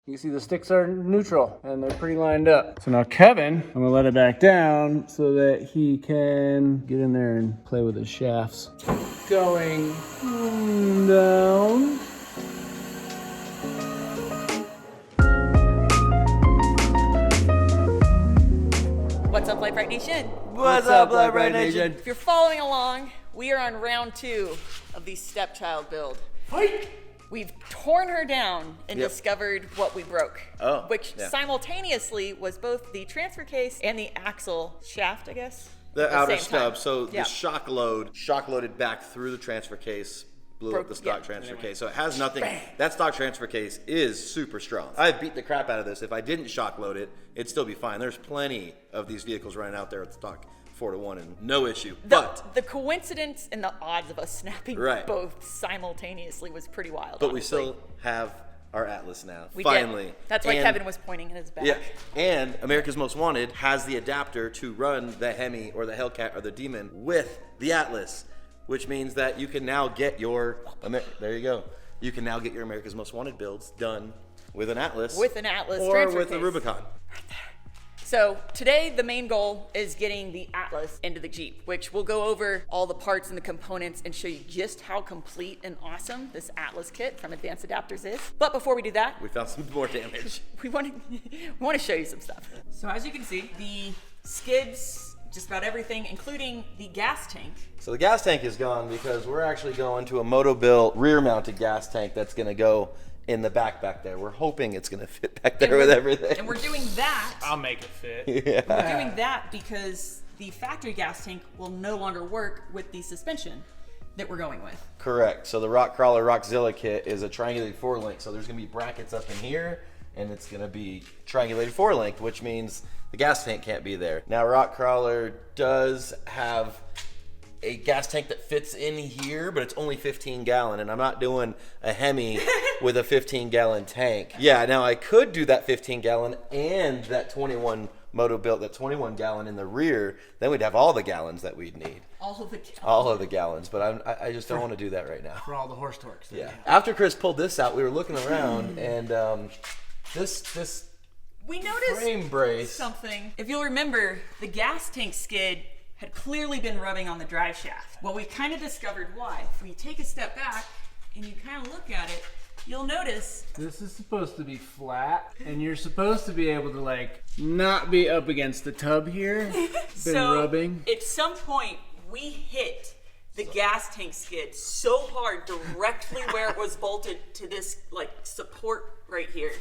You can see the sticks are neutral and they're pretty lined up. So now Kevin, I'm gonna let it back down so that he can get in there and play with his shafts. Going down. What's up, Brite Nation? What's up, Brite Nation? If you're following along, we are on round 2 of the stepchild build. Fight! We've torn her down and discovered what we broke, which yeah. simultaneously was both the transfer case and the axle shaft, I guess. The at outer same time. stub. So Yeah. the shock loaded back through the transfer case, blew up the stock transfer case. So it has nothing. That stock transfer case is super strong. I've beat the crap out of this. If I didn't shock load it, it'd still be fine. There's plenty of these vehicles running out there at stock 4-to-1 and no issue. But The coincidence and the odds of us snapping Right. both simultaneously was pretty wild. we honestly. still have our Atlas now. We finally. did. That's why And- Kevin was pointing in his back. Yeah, and America's Most Wanted has the adapter to run the Hemi or the Hellcat or the Demon with the Atlas, which means that you can now get your, there you go, you can now get your America's Most Wanted builds done with an Atlas. With an Atlas or transfer with a case. Rubicon. So today the main goal is getting the Atlas into the Jeep, which we'll go over all the parts and the components and show you just how complete and awesome this Atlas kit from Advanced Adapters is. But before we do that, We found some more damage. we want to show you some stuff. So as you can see, the skids, just about everything, including the gas tank. So the gas tank is gone because we're actually going to a Moto-Built rear-mounted gas tank that's going to go in the back there. We're hoping it's going to fit back there with everything. And we're doing that. I'll make it fit. Yeah. We're doing that because the factory gas tank will no longer work with the suspension that we're going with. Correct. So the Rock Crawler Rockzilla kit is a triangulated 4-link. So there's going to be brackets up in here, and it's going to be triangulated 4-link, which means the gas tank can't be there. Now Rock Crawler does have a gas tank that fits in here, but it's only 15 gallon, and I'm not doing a Hemi with a 15 gallon tank. Yeah, now I could do that 15 gallon and that 21 Moto-Built, that 21 gallon in the rear, then we'd have all the gallons that we'd need. All of the gallons. All of the gallons, but I just don't want to do that right now. For all the horse torques. Yeah. After Chris pulled this out, we were looking around, and this We noticed frame brace. something. If you'll remember, the gas tank skid had clearly been rubbing on the drive shaft. Well, we kind of discovered why. If we take a step back and you kind of look at it, you'll notice This is supposed to be flat, and you're supposed to be able to like not be up against the tub here. Been rubbing. At some point, we hit the gas tank skid so hard directly where it was bolted to this like support right here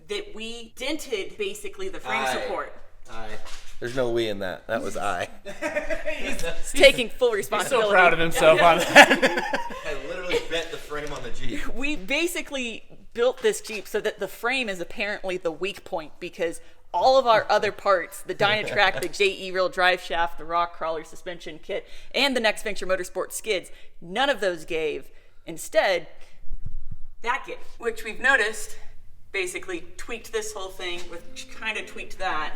that we dented basically the frame support. There's no we in that. That was I. He's taking full He's responsibility. so proud of himself on that. I literally bent the frame on the Jeep. We basically built this Jeep so that the frame is apparently the weak point because all of our other parts, the Dynatrack, the JE Real drive shaft, the Rock Crawler suspension kit, and the Next Venture Motorsport skids, none of those gave. Instead, that gave, which we've noticed basically tweaked this whole thing, which kind of tweaked that.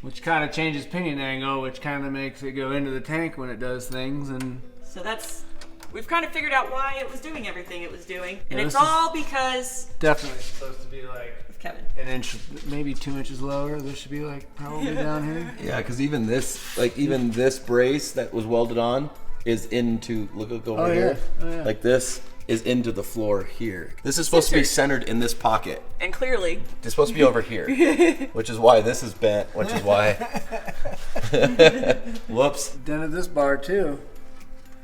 Which kind of changes pinion angle, which kind of makes it go into the tank when it does things, and So we've kind of figured out why it was doing everything it was doing. And Yeah, it's this is- all because definitely supposed to be like of Kevin. an inch, maybe 2 inches lower. There should be like probably down here. Yeah, because even this brace that was welded on is into, look over Oh, here. yeah. Oh, yeah. Like this is into the floor here. This is supposed to be centered in this pocket. And clearly, It's supposed to be over here, which is why this is bent, which is why. Whoops. Dented this bar too,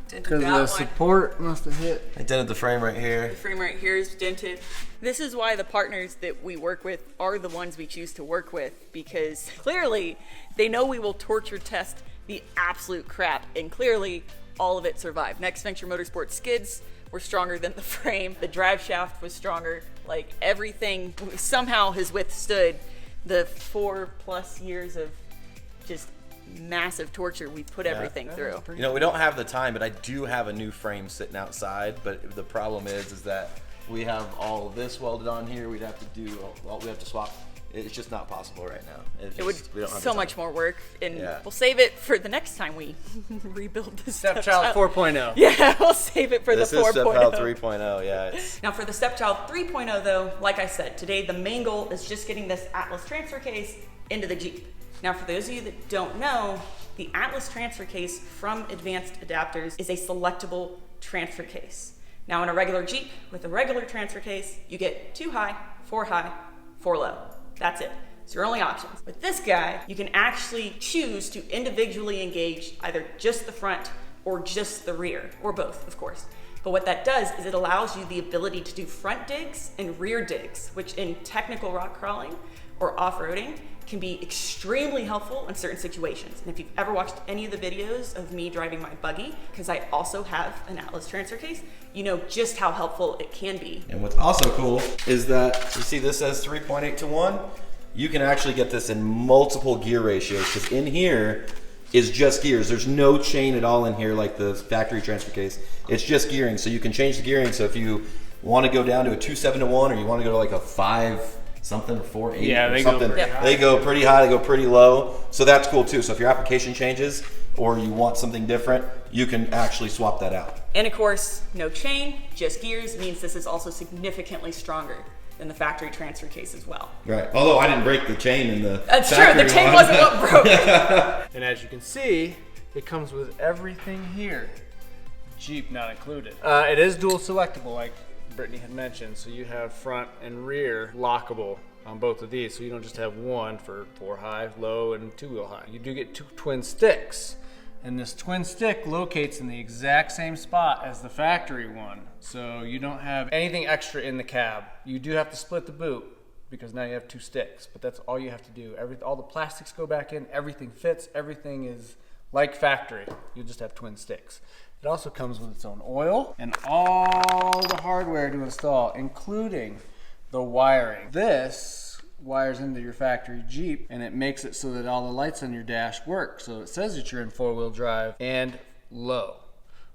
dented because that the one. support must have hit. I dented the frame right here. The frame right here is dented. This is why the partners that we work with are the ones we choose to work with, because clearly they know we will torture test the absolute crap, and clearly all of it survived. Next Venture Motorsport skids were stronger than the frame. The drive shaft was stronger. Like everything somehow has withstood the 4+ years of just massive torture we put everything through. You know, we don't have the time, but I do have a new frame sitting outside. But the problem is that we have all of this welded on here. We'd have to do, we have to swap It's just not possible right now. It would we don't have so the time. much more work, and Yeah. we'll save it for the next time we rebuild the Stepchild 4.0. Yeah, we'll save it for This the is 4.0. Stepchild 3.0, yeah. Now for the Stepchild 3.0 though, like I said, today the main goal is just getting this Atlas transfer case into the Jeep. Now for those of you that don't know, the Atlas transfer case from Advanced Adapters is a selectable transfer case. Now in a regular Jeep with a regular transfer case, you get 2 high, 4 low. That's it. It's your only options. With this guy, you can actually choose to individually engage either just the front or just the rear, or both, of course. But what that does is it allows you the ability to do front digs and rear digs, which in technical rock crawling or off-roading can be extremely helpful in certain situations. And if you've ever watched any of the videos of me driving my buggy, because I also have an Atlas transfer case, you know just how helpful it can be. And what's also cool is that, you see this says 3.8 to 1? You can actually get this in multiple gear ratios, because in here is just gears. There's no chain at all in here like the factory transfer case. It's just gearing, so you can change the gearing. So if you want to go down to a 2.7 to 1, or you want to go to like a 5 something, or 4.8 Yeah, or they go something, pretty high. they go pretty high, they go pretty low. So that's cool too. So if your application changes or you want something different, you can actually swap that out. And of course, no chain, just gears means this is also significantly stronger than the factory transfer case as well. Right. Although I didn't break the chain in the That's true, the chain wasn't what broke. And as you can see, it comes with everything here. Jeep not included. It is dual selectable, like Brittany had mentioned, so you have front and rear lockable on both of these, so you don't just have one for 4 high, low, and 2-wheel high. You do get 2 twin sticks, and this twin stick locates in the exact same spot as the factory one, so you don't have anything extra in the cab. You do have to split the boot, because now you have 2 sticks, but that's all you have to do. All the plastics go back in, everything fits, everything is like factory. You just have twin sticks. It also comes with its own oil and all the hardware to install, including the wiring. This wires into your factory Jeep, and it makes it so that all the lights on your dash work. So it says that you're in 4-wheel drive and low,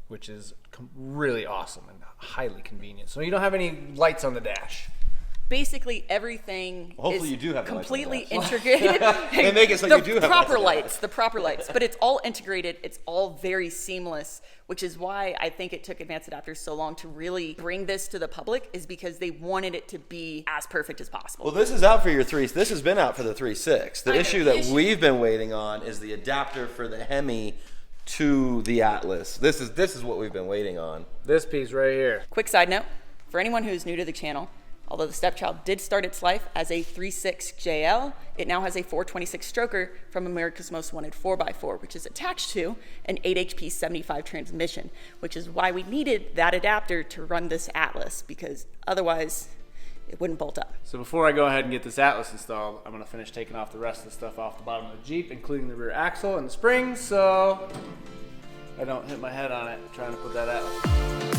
which is really awesome and highly convenient. So you don't have any lights on the dash. Basically everything Hopefully is you do have the lights on the completely dash. integrated. They make it so you do have the proper lights, but it's all integrated. It's all very seamless, which is why I think it took Advanced Adapters so long to really bring this to the public, is because they wanted it to be as perfect as possible. Well, this is out for your 3. This has been out for the 3.6. The issue that we've been waiting on is the adapter for the Hemi to the Atlas. This is what we've been waiting on. This piece right here. Quick side note, for anyone who's new to the channel, although the Stepchild did start its life as a 3.6 JL, it now has a 426 stroker from America's Most Wanted 4x4, which is attached to an 8 HP 75 transmission, which is why we needed that adapter to run this Atlas, because otherwise it wouldn't bolt up. So before I go ahead and get this Atlas installed, I'm gonna finish taking off the rest of the stuff off the bottom of the Jeep, including the rear axle and the springs, so I don't hit my head on it trying to put that Atlas.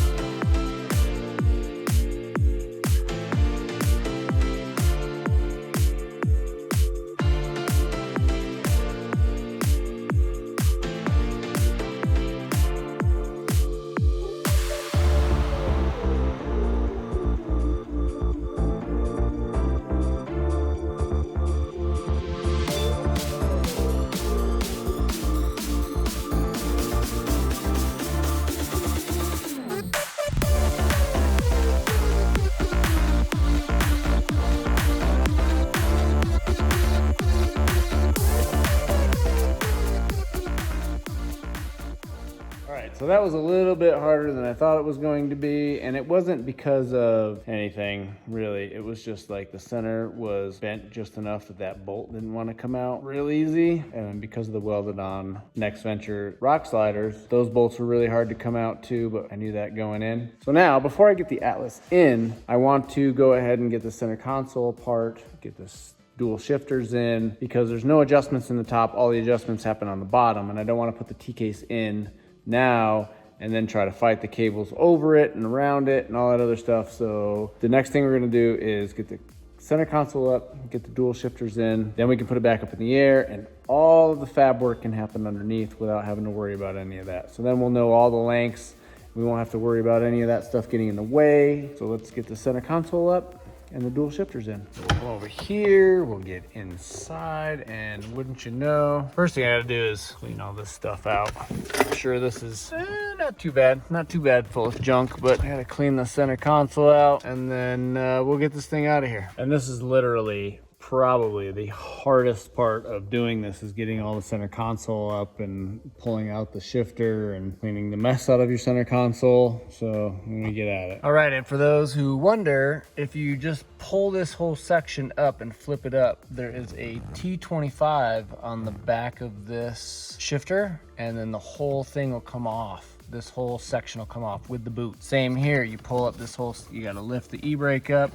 So that was a little bit harder than I thought it was going to be, and it wasn't because of anything, really. It was just like the center was bent just enough that that bolt didn't want to come out real easy, and because of the welded on Next Venture rock sliders, those bolts were really hard to come out too, but I knew that going in. So now, before I get the Atlas in, I want to go ahead and get the center console apart, get this dual shifters in, because there's no adjustments in the top, all the adjustments happen on the bottom, and I don't want to put the T-case in now and then try to fight the cables over it and around it and all that other stuff. So the next thing we're gonna do is get the center console up, get the dual shifters in, then we can put it back up in the air, and all of the fab work can happen underneath without having to worry about any of that. So then we'll know all the lengths. We won't have to worry about any of that stuff getting in the way. So let's get the center console up and the dual shifters in. So we'll come over here, we'll get inside, and wouldn't you know, first thing I gotta do is clean all this stuff out. I'm sure this is not too bad full of junk, but I gotta clean the center console out, and then we'll get this thing out of here. And this is literally probably the hardest part of doing this, is getting all the center console up and pulling out the shifter and cleaning the mess out of your center console. So let me get at it. All right, and for those who wonder, if you just pull this whole section up and flip it up, there is a T25 on the back of this shifter, and then the whole thing will come off. This whole section will come off with the boot. Same here, you pull up this whole, you gotta lift the e-brake up,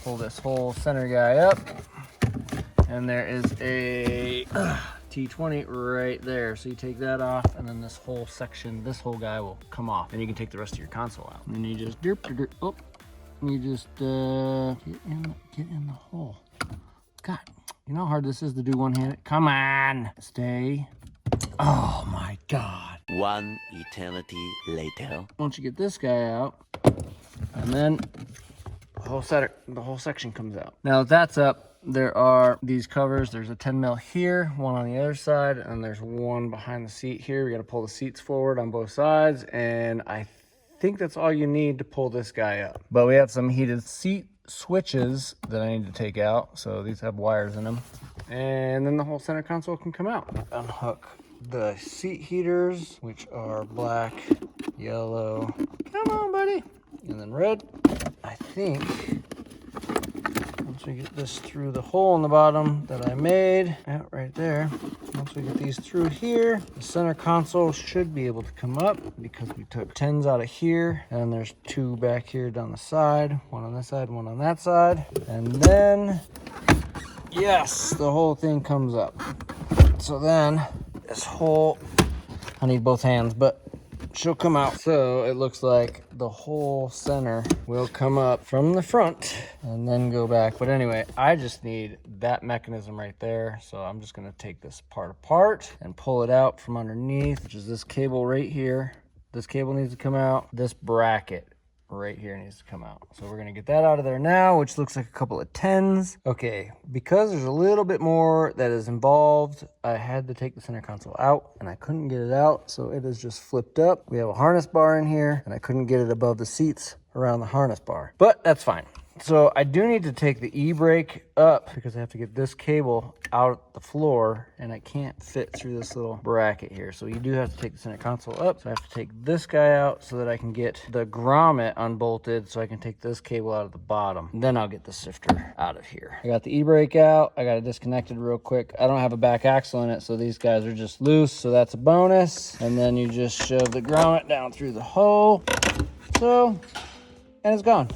pull this whole center guy up, and there is a T20 right there. So you take that off, and then this whole section, this whole guy will come off, and you can take the rest of your console out. And then you just you just get in the hole. God, you know how hard this is to do one-handed? Come on, stay. Oh my God. One eternity later. Once you get this guy out, and then the whole section comes out. Now that that's up, there are these covers. There's a 10 mil here, one on the other side, and there's one behind the seat here. We got to pull the seats forward on both sides, and I think that's all you need to pull this guy up. But we have some heated seat switches that I need to take out. So these have wires in them, and then the whole center console can come out. Unhook the seat heaters, which are black, yellow, come on buddy, and then red. I think once we get this through the hole in the bottom that I made out right there, once we get these through here, the center console should be able to come up, because we took 10s out of here, and there's 2 back here down the side, one on this side, one on that side, and then yes, the whole thing comes up. So then this whole, I need both hands, but she'll come out. So it looks like the whole center will come up from the front and then go back. But anyway, I just need that mechanism right there. So I'm just gonna take this part apart and pull it out from underneath, which is this cable right here. This cable needs to come out. This bracket right here needs to come out. So we're gonna get that out of there now, which looks like a couple of 10s. Okay, because there's a little bit more that is involved, I had to take the center console out, and I couldn't get it out, so it is just flipped up. We have a harness bar in here, and I couldn't get it above the seats around the harness bar, but that's fine. So I do need to take the e-brake up, because I have to get this cable out the floor, and I can't fit through this little bracket here. So you do have to take the center console up. So I have to take this guy out so that I can get the grommet unbolted, so I can take this cable out of the bottom. And then I'll get the shifter out of here. I got the e-brake out. I got it disconnected real quick. I don't have a back axle in it, so these guys are just loose, so that's a bonus. And then you just shove the grommet down through the hole. So, and it's gone.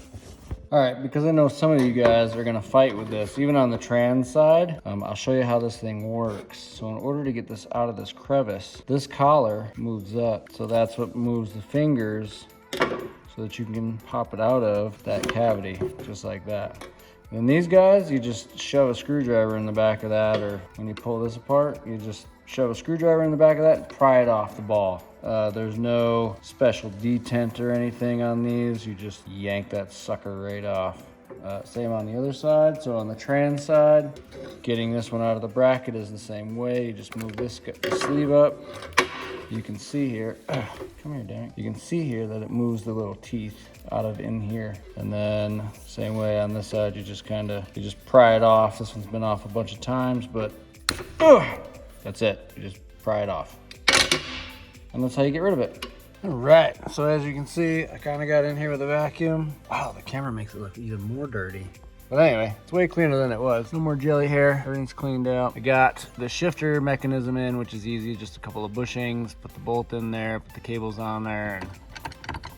All right, because I know some of you guys are gonna fight with this, even on the trans side, I'll show you how this thing works. So in order to get this out of this crevice, this collar moves up. So that's what moves the fingers, so that you can pop it out of that cavity, just like that. And these guys, you just shove a screwdriver in the back of that, or when you pull this apart, you just shove a screwdriver in the back of that and pry it off the ball. There's no special detent or anything on these. You just yank that sucker right off. Same on the other side. So on the trans side, getting this one out of the bracket is the same way. You just move this sleeve up. You can see here, come here, dang it. You can see here that it moves the little teeth out of in here. And then same way on this side, you just pry it off. This one's been off a bunch of times, but that's it. You just pry it off. And that's how you get rid of it. All right, so as you can see, I kind of got in here with a vacuum. Wow, the camera makes it look even more dirty. But anyway, it's way cleaner than it was. No more jelly hair, everything's cleaned out. I got the shifter mechanism in, which is easy, just a couple of bushings, put the bolt in there, put the cables on there,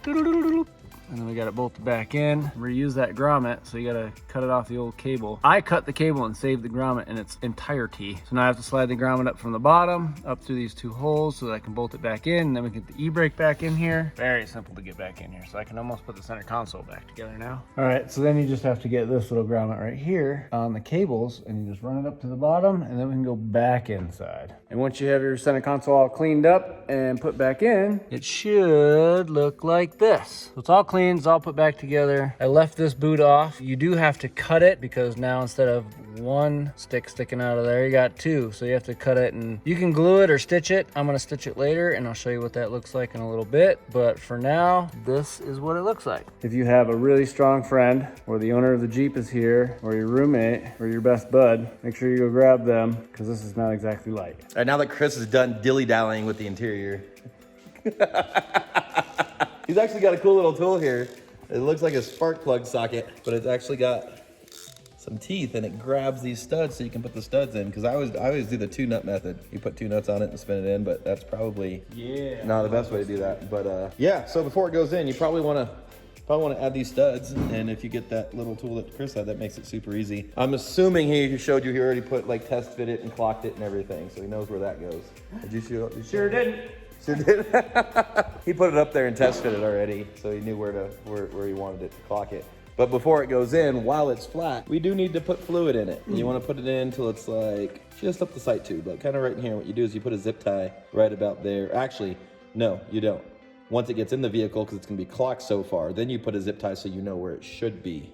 and then we got it bolted back in. Reuse that grommet, so you gotta cut it off the old cable. I cut the cable and saved the grommet in its entirety. So now I have to slide the grommet up from the bottom, up through these 2 holes so that I can bolt it back in, and then we get the e-brake back in here. Very simple to get back in here, so I can almost put the center console back together now. All right, so then you just have to get this little grommet right here on the cables, and you just run it up to the bottom, and then we can go back inside. And once you have your center console all cleaned up and put back in, it should look like this. So it's all cleaned clean, it's all put back together. I left this boot off. You do have to cut it because now instead of one stick sticking out of there, you got two. So you have to cut it, and you can glue it or stitch it. I'm gonna stitch it later and I'll show you what that looks like in a little bit. But for now, this is what it looks like. If you have a really strong friend, or the owner of the Jeep is here, or your roommate, or your best bud, make sure you go grab them because this is not exactly light. All right, now that Chris is done dilly-dallying with the interior, he's actually got a cool little tool here. It looks like a spark plug socket, but it's actually got some teeth, and it grabs these studs so you can put the studs in. Because I always do the 2-nut method. You put 2 nuts on it and spin it in, but that's probably not the best way to do that. But yeah, so before it goes in, you probably want to add these studs, and if you get that little tool that Chris had, that makes it super easy. I'm assuming he showed you he already put like test fit it and clocked it and everything, so he knows where that goes. Did you show? Sure didn't. Sure did. He put it up there and test fit it already, so he knew where he wanted it to clock it. But before it goes in, while it's flat, we do need to put fluid in it. And you want to put it in until it's like just up the sight tube, like kind of right in here. What you do is you put a zip tie right about there. Actually, no, you don't. Once it gets in the vehicle, because it's going to be clocked so far, then you put a zip tie so you know where it should be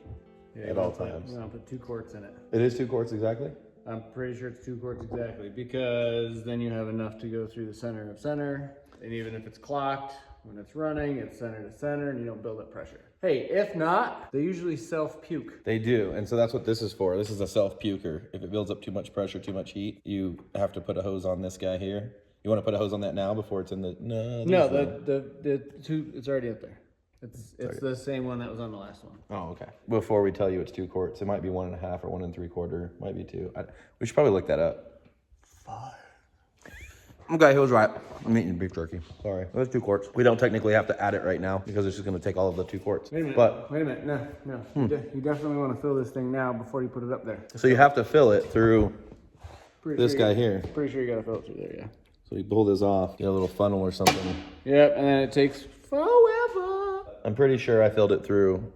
at all times. I'm gonna put 2 quarts in it. It is 2 quarts exactly? I'm pretty sure it's 2 quarts exactly, because then you have enough to go through the center of center. And even if it's clocked, when it's running, it's center to center, and you don't build up pressure. Hey, if not, they usually self-puke. They do, and so that's what this is for. This is a self-puker. If it builds up too much pressure, too much heat, you have to put a hose on this guy here. You want to put a hose on that now before it's in the... No, the two, it's already up there. It's the same one that was on the last one. Oh, okay. Before we tell you it's 2 quarts, it might be 1.5 or 1 3/4. Might be 2. We should probably look that up. 5. Okay, he was right. I'm eating beef jerky. Sorry. It was 2 quarts. We don't technically have to add it right now because it's just going to take all of the 2 quarts. Wait a minute. But wait a minute. No. You definitely want to fill this thing now before you put it up there. So you have to fill it through this guy here. Pretty sure you got to fill it through there, yeah. So you pull this off, get a little funnel or something. Yep, and then it takes forever. I'm pretty sure I filled it through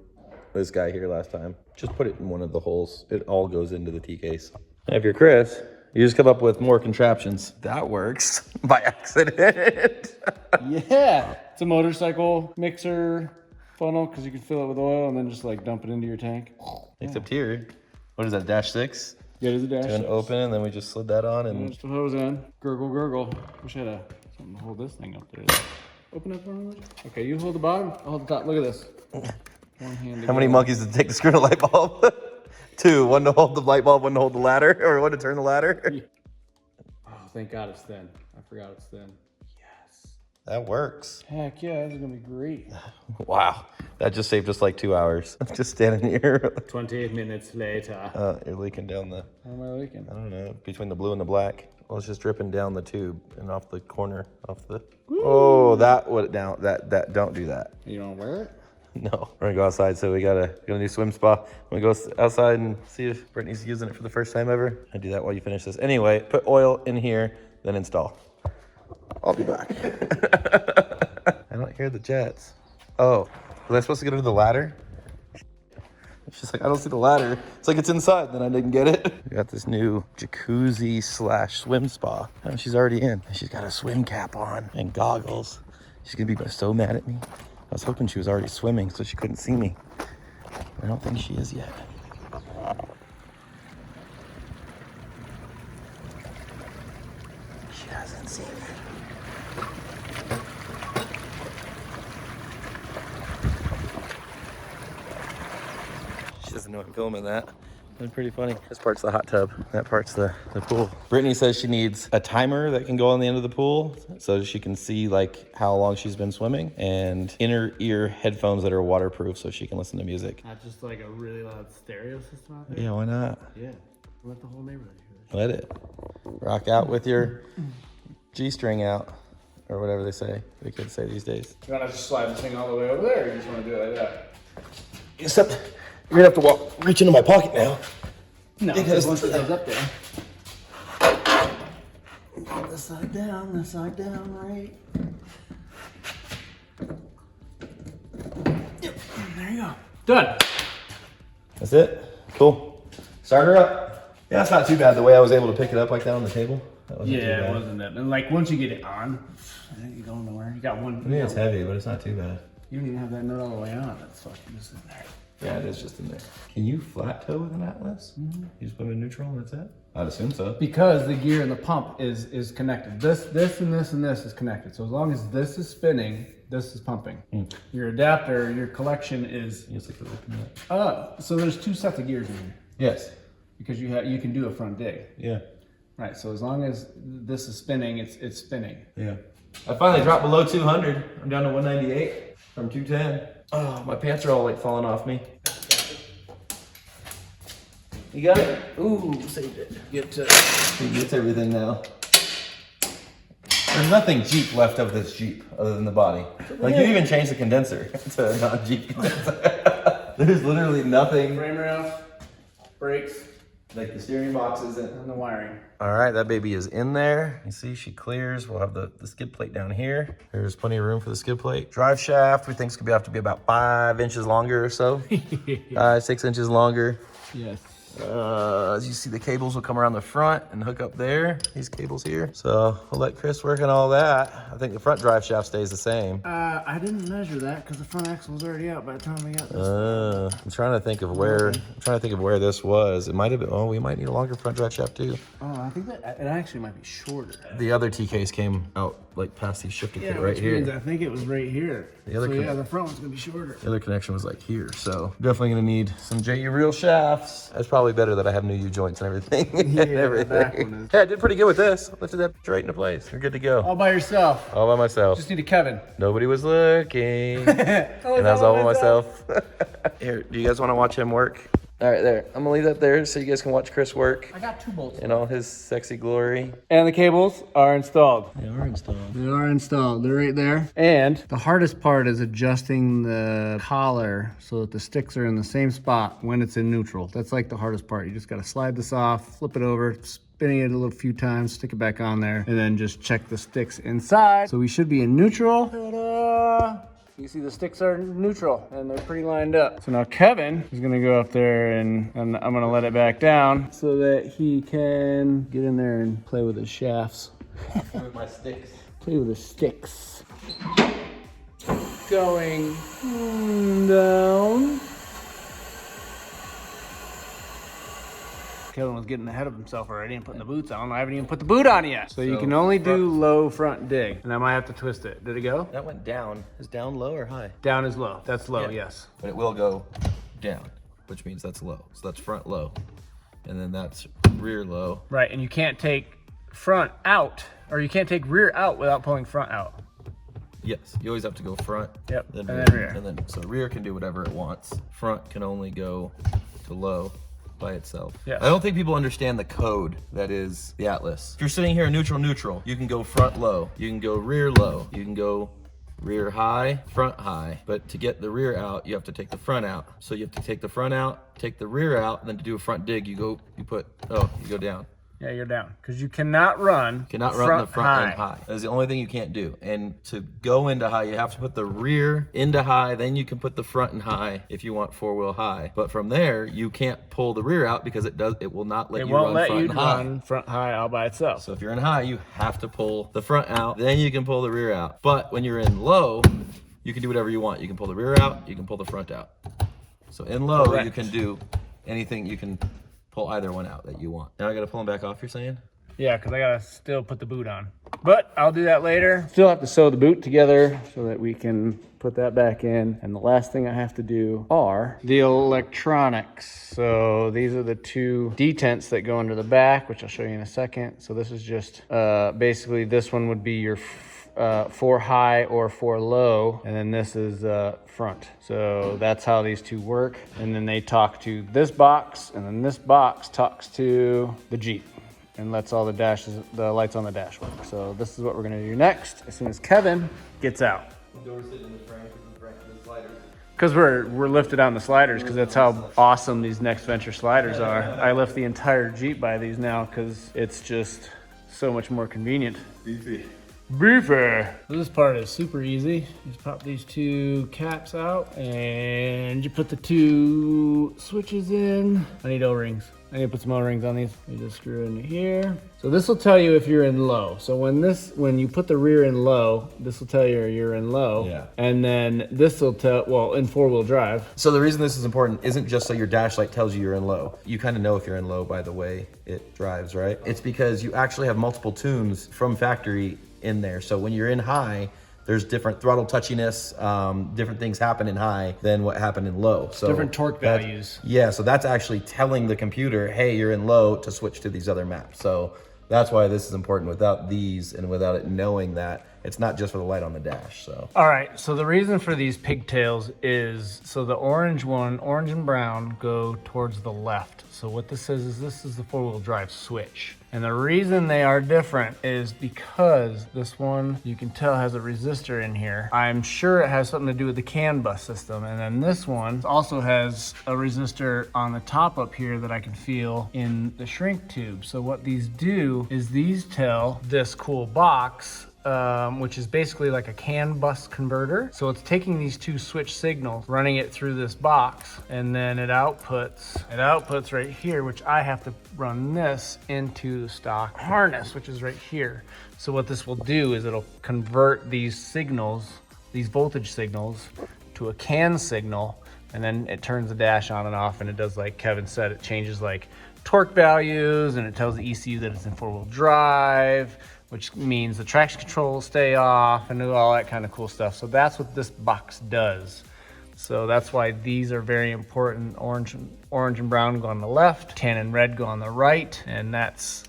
this guy here last time. Just put it in one of the holes. It all goes into the T-case. And if you're Chris, you just come up with more contraptions. That works by accident. Yeah, it's a motorcycle mixer funnel because you can fill it with oil and then just like dump it into your tank. Except here, what is that, -6? Yeah, there's a dash. To an open, and then we just slid that on and... Just the hose in. Gurgle. Wish I had something to hold this thing up there. Open up for me. Okay, you hold the bottom, I'll hold the top. Look at this. One hand. How many monkeys did it take to screw the light bulb? 2. 1 to hold the light bulb, 1 to hold the ladder, or 1 to turn the ladder. Oh, thank God it's thin. I forgot it's thin. Yes. That works. Heck yeah, this is gonna be great. Wow. That just saved us like 2 hours. Just standing here. 28 minutes later. You're leaking down the... How am I leaking? I don't know, between the blue and the black. Well, it's just dripping down the tube and off the corner, off the... Woo. Oh, that would down. That don't do that. You don't wear it? No, we're gonna go outside, so we got a new swim spa. I'm gonna go outside and see if Brittany's using it for the first time ever. I do that while you finish this. Anyway, put oil in here, then install. I'll be back. I don't hear the jets. Oh, was I supposed to get under the ladder? She's like, I don't see the ladder. It's like it's inside, then I didn't get it. We got this new jacuzzi / swim spa. And she's already in. And she's got a swim cap on and goggles. She's gonna be so mad at me. I was hoping she was already swimming so she couldn't see me. I don't think she is yet. She hasn't seen me. She doesn't know I'm filming that. It's pretty funny. This part's the hot tub. That part's the pool. Brittany says she needs a timer that can go on the end of the pool so she can see like how long she's been swimming, and inner ear headphones that are waterproof so she can listen to music. Not just like a really loud stereo system out there? Yeah, why not? Yeah, let the whole neighborhood hear this. Let it. Rock out with your G-string out, or whatever they say. They could say these days. You want to just slide this thing all the way over there, or you just want to do it like that? Except you're gonna have to reach into my pocket now. No, because once it goes up there. This side down, right? Yep, there you go. Done. That's it? Cool. Start her up. Yeah, that's not too bad the way I was able to pick it up like that on the table. That wasn't too Yeah, bad. it wasn't that. And like once you get it on, I think you're going nowhere. You got one. I mean, it's heavy, but it's not too bad. You don't even have that nut all the way on. That's fucking just in there. Yeah, it is just in there. Can you flat toe with an Atlas? Mm-hmm. You just put it in neutral and that's it? I'd assume so. Because the gear and the pump is connected. This and this and this is connected. So as long as this is spinning, this is pumping. Your adapter, your collection is. Yes, I could open that. So there's 2 sets of gears in here. Yes. Because you can do a front dig. Yeah. Right. So as long as this is spinning, it's spinning. Yeah. I finally dropped below 200. I'm down to 198 from 210. Oh, my pants are all like falling off me. You got it? Ooh, saved it. He gets everything now. There's nothing Jeep left of this Jeep other than the body. Like you even changed the condenser to a non-Jeep condenser. There's literally nothing. Frame rail, brakes, like the steering boxes and the wiring. All right, that baby is in there. You see she clears. We'll have the skid plate down here. There's plenty of room for the skid plate. Drive shaft, we think is gonna have to be about 5 inches longer or so. 6 inches longer. Yes. As you see, the cables will come around the front and hook up there, these cables here. So we'll let Chris work on all that. I think the front drive shaft stays the same. I didn't measure that because the front axle was already out by the time we got this. I'm trying to think of where this was. It might have been, oh, we might need a longer front drive shaft too. Oh, I think that it actually might be shorter. The other T-case came out like past these shifter kit right which means here. I think it was right here. The other the front one's gonna be shorter. The other connection was like here, so definitely gonna need some JU reel shafts. That's probably better that I have new U joints and everything. Yeah, the back one is. Yeah, I did pretty good with this. Lifted that right into place. You're good to go. All by yourself. All by myself. Just need a Kevin. Nobody was looking. And I was all by myself. Here, do you guys want to watch him work? All right, there. I'm gonna leave that there so you guys can watch Chris work. I got 2 bolts. In all his sexy glory. And the cables are installed. They are installed. They are installed. They're right there. And the hardest part is adjusting the collar so that the sticks are in the same spot when it's in neutral. That's like the hardest part. You just gotta slide this off, flip it over, spinning it a few times, stick it back on there, and then just check the sticks inside. So we should be in neutral. Ta-da! You see the sticks are neutral and they're pretty lined up. So now Kevin is gonna go up there and I'm gonna let it back down so that he can get in there and play with his shafts. With my sticks. Play with the sticks. Going down. Kevin was getting ahead of himself already and putting the boots on. I haven't even put the boot on yet. So you can only do low front dig. And I might have to twist it. Did it go? That went down. Is down low or high? Down is low. That's low, yes. But it will go down, which means that's low. So that's front low. And then that's rear low. Right, and you can't take front out, or you can't take rear out without pulling front out. Yes, you always have to go front. Yep, then and rear. then rear. And then, so rear can do whatever it wants. Front can only go to low by itself. Yes. I don't think people understand the code that is the Atlas. If you're sitting here neutral, you can go front low, you can go rear low, you can go rear high, front high. But to get the rear out, you have to take the front out. So you have to take the front out, take the rear out, and then to do a front dig, you go down. Yeah, you're down. Because you cannot run In the front and high. That's the only thing you can't do. And to go into high, you have to put the rear into high, then you can put the front in high if you want 4-wheel high. But from there, you can't pull the rear out because it will not let you run front and high. Run front high all by itself. So if you're in high, you have to pull the front out, then you can pull the rear out. But when you're in low, you can do whatever you want. You can pull the rear out, you can pull the front out. So in low, Correct. You can do anything. You can pull either one out that you want. Now I gotta pull them back off, you're saying? Yeah, because I gotta still put the boot on. But I'll do that later. Still have to sew the boot together so that we can put that back in. And the last thing I have to do are the electronics. So these are the 2 detents that go under the back, which I'll show you in a second. So this is just, basically this one would be your 4 high or 4 low, and then this is front. So that's how these 2 work. And then they talk to this box, and then this box talks to the Jeep and lets all the lights on the dash work. So this is what we're gonna do next as soon as Kevin gets out. The doors sit in the frame with the sliders. Because we're lifted on the sliders, because that's how awesome these Next Venture sliders are. I lift the entire Jeep by these now because it's just so much more convenient. Beefy. This part is super easy. You just pop these 2 caps out and you put the 2 switches in. I need O-rings. I need to put some O-rings on these. You just screw into here. So this will tell you if you're in low. So when you put the rear in low, this will tell you you're in low. Yeah. And then this will tell, well, in 4-wheel drive. So the reason this is important isn't just so your dash light tells you you're in low. You kind of know if you're in low by the way it drives, right? It's because you actually have multiple tunes from factory in there. So when you're in high, there's different throttle touchiness, different things happen in high than what happened in low. So Different torque values. Yeah, so that's actually telling the computer, hey, you're in low to switch to these other maps. So that's why this is important. Without these and without it knowing that, it's not just for the light on the dash, so. All right, so the reason for these pigtails is, so the orange and brown go towards the left. So what this says is this is the 4-wheel drive switch. And the reason they are different is because this one, you can tell, has a resistor in here. I'm sure it has something to do with the CAN bus system. And then this one also has a resistor on the top up here that I can feel in the shrink tube. So what these do is these tell this cool box, which is basically like a CAN bus converter. So it's taking these two switch signals, running it through this box, and then it outputs right here, which I have to run this into the stock harness, which is right here. So what this will do is it'll convert these signals, these voltage signals, to a CAN signal, and then it turns the dash on and off, and it does, like Kevin said, it changes like torque values, and it tells the ECU that it's in 4-wheel drive, which means the traction control will stay off and do all that kind of cool stuff. So that's what this box does. So that's why these are very important. Orange and brown go on the left, tan and red go on the right, and that's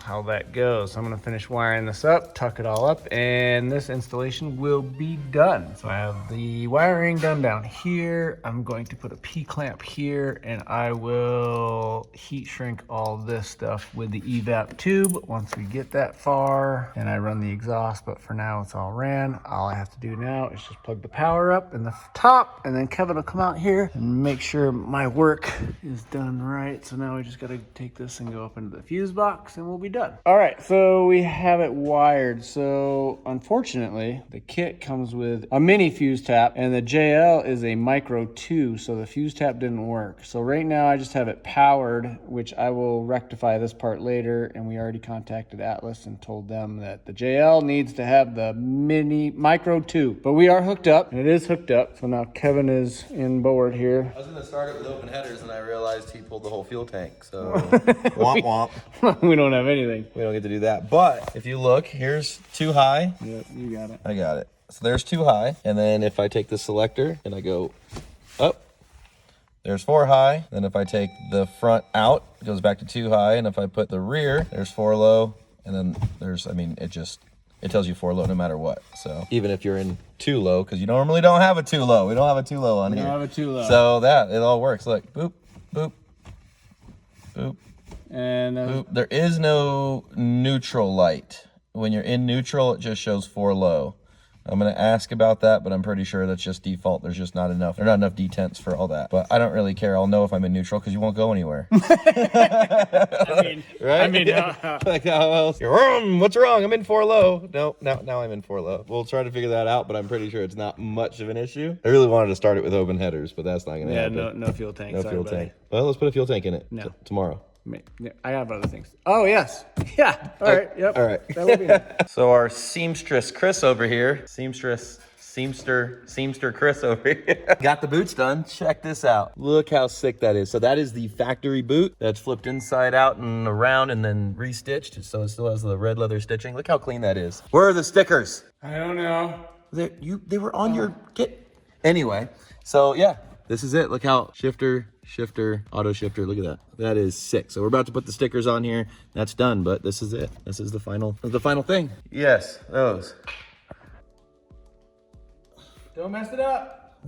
how that goes. So I'm gonna finish wiring this up, tuck it all up, and this installation will be done. So I have the wiring done down here. I'm going to put a P-clamp here, and I will heat shrink all this stuff with the evap tube once we get that far. And I run the exhaust, but for now it's all ran. All I have to do now is just plug the power up in the top, and then Kevin will come out here and make sure my work is done right. So now we just gotta take this and go up into the fuse box, and we'll be done. All right, so we have it wired. So unfortunately, the kit comes with a mini fuse tap, and the JL is a micro 2, so the fuse tap didn't work. So right now I just have it powered, which I will rectify this part later, and we already contacted Atlas and told them that the JL needs to have the micro 2. But we are hooked up, and it is hooked up. So now Kevin is in board here. I was gonna start it with open headers and I realized he pulled the whole fuel tank, so womp womp. We don't have anything. We don't get to do that. But if you look, here's 2 high. Yep, you got it. I got it. So there's 2 high. And then if I take the selector and I go up, there's 4 high. Then if I take the front out, it goes back to 2 high. And if I put the rear, there's 4 low. And then there's, I mean, it tells you 4 low no matter what. So even if you're in 2 low, because you normally don't have a 2 low. We don't have a 2 low on here. We don't have a 2 low. So it all works. Look, boop, boop, boop. And there is no neutral light. When you're in neutral, it just shows 4 low. I'm gonna ask about that, but I'm pretty sure that's just default. There's just not enough. There's not enough detents for all that. But I don't really care. I'll know if I'm in neutral because you won't go anywhere. right? I mean, like how else? You're wrong. What's wrong? I'm in 4 low. No, now I'm in 4 low. We'll try to figure that out, but I'm pretty sure it's not much of an issue. I really wanted to start it with open headers, but that's not gonna happen. No fuel tank. No fuel tank. Well, let's put a fuel tank in it tomorrow. I have other things. Oh, yes. Yeah. All right. Yep. All right. That will be it. So our seamstress Chris over here, seamster Chris over here, got the boots done. Check this out. Look how sick that is. So that is the factory boot that's flipped inside out and around and then restitched. So it still has the red leather stitching. Look how clean that is. Where are the stickers? I don't know. They were on your kit. Anyway, so yeah, this is it. Look how shifter, auto shifter. Look at that. That is sick. So we're about to put the stickers on here. That's done, but this is it. This is the final thing. Yes, those. Don't mess it up.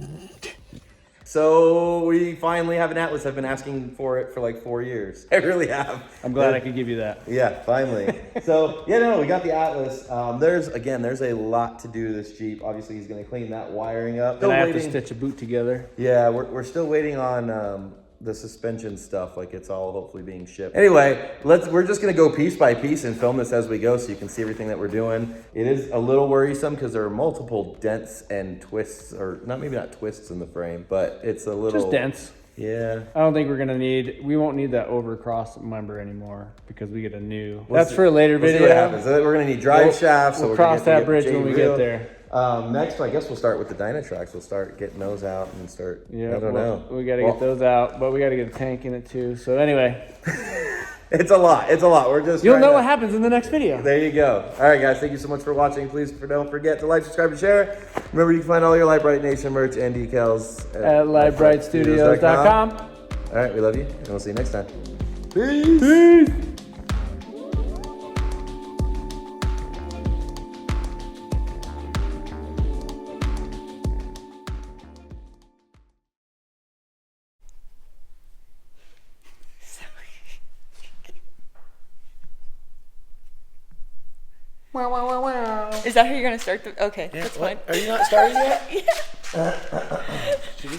So we finally have an Atlas. I've been asking for it for like 4 years. I really have. I'm glad I could give you that. Yeah, finally. So yeah, no, we got the Atlas. There's a lot to do to this Jeep. Obviously, he's gonna clean that wiring up. Then I have to stitch a boot together. Yeah, we're still waiting on the suspension stuff. Like it's all hopefully being shipped. Anyway, we're just gonna go piece by piece and film this as we go, so you can see everything that we're doing. It is a little worrisome because there are multiple dents and twists, or maybe not twists in the frame, but it's a little just dents. Yeah. I don't think we won't need that overcross member anymore because we get a new. We'll That's see- for a later we'll see video. what happens. We're gonna need drive shafts. So We'll we're gonna cross have to that get bridge J when we wheel. get there. Next, I guess we'll start with the Dynatracs. We'll start getting those out and start. Yeah, I don't know. We got to get those out, but we got to get a tank in it too. So anyway, It's a lot. It's a lot. We're just. you'll trying know to- what happens in the next video. There you go. All right, guys. Thank you so much for watching. Please don't forget to like, subscribe, and share. Remember, you can find all your Lite Brite Nation merch and decals At LiteBriteStudios.com. All right, we love you, and we'll see you next time. Peace. Is that how you're gonna start the? Okay, that's fine. Are you not starting yet? Yeah. Should we-